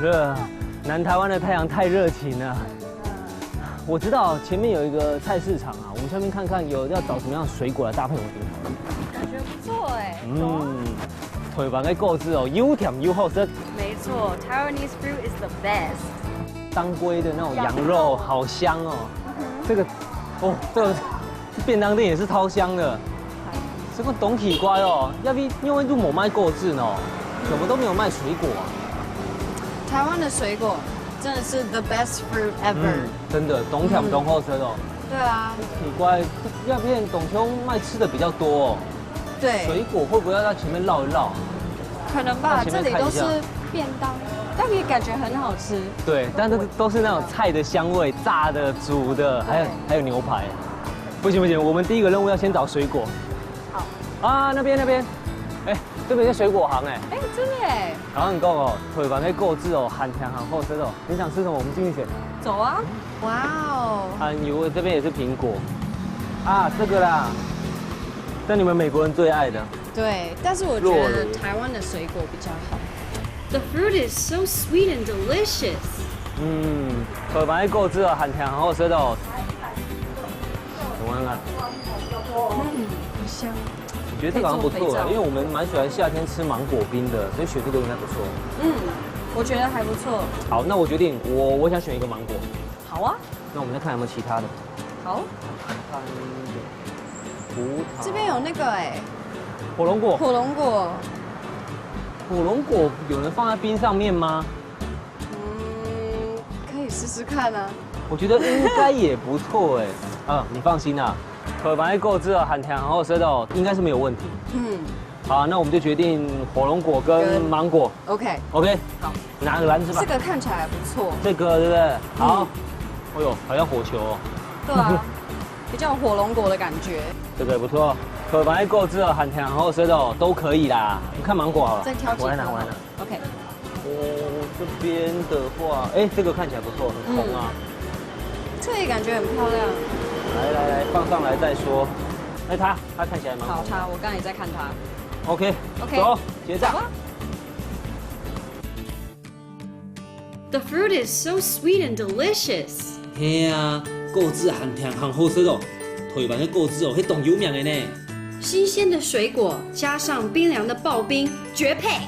热，南台湾的太阳太热情了。我知道前面有一个菜市场啊，我们下面看看有要找什么样的水果来搭配我们冰糖。感觉不错哎。腿板的购置哦，又甜又好吃。没错 ，Taiwanese fruit is the best。当归的那种羊肉，好香哦。这个便当店也是超香的。这个董起乖哦，要不因为都没卖购置呢，怎么都没有卖水果啊？台湾的水果真的是 the best fruit ever。真的，董甜董好吃哦。对啊。奇怪，要不然董兄卖吃的比较多哦。对。水果会不会要在前面绕一绕？可能吧，这里都是便当，但也感觉很好吃。对，但都是那种菜的香味，炸的、煮的，还有牛排。不行，我们第一个任务要先找水果。好。啊，那边，哎，这边是水果行哎。哎，真的哎。然后你讲哦，腿板可以购置哦，含甜含厚吃哦。你想吃什么？我们进去选。走啊！哇哦。有这边也是苹果。啊，这个啦，这你们美国人最爱的。对，但是我觉得台湾的水果比较好。The fruit is so sweet and delicious。腿板可以购置哦，含甜含厚吃哦。我看看。好香。我觉得这个好像不错，因为我们蛮喜欢夏天吃芒果冰的，所以选这个应该不错。我觉得还不错。好，那我决定，我想选一个芒果。好啊。那我们再看有没有其他的。好。葡萄。这边有那个哎。火龙果。火龙果。火龙果有人放在冰上面吗？可以试试看啊。我觉得应该也不错哎。你放心啊。腿板购置了，含甜含厚吃的哦，应该是没有问题。好，那我们就决定火龙果跟芒果。OK。好，拿个篮子吧。这个看起来不错。这个对不对？好。哎呦，好像火球哦。对啊，比较有火龙果的感觉。这个也不错，腿板购置了，含甜含厚吃的哦，都可以啦。你看芒果好了。再挑几个。我来拿。OK。这边的话，这个看起来不错，很红啊。这里感觉很漂亮。来，放上来再说。它看起来蛮好。好，我刚才也在看它。OK，走，结账。The fruit is so sweet and delicious。嘿啊，购置含甜含厚吃哦，腿板的购置哦，迄动有名的呢。新鲜的水果加上冰凉的刨冰，绝配。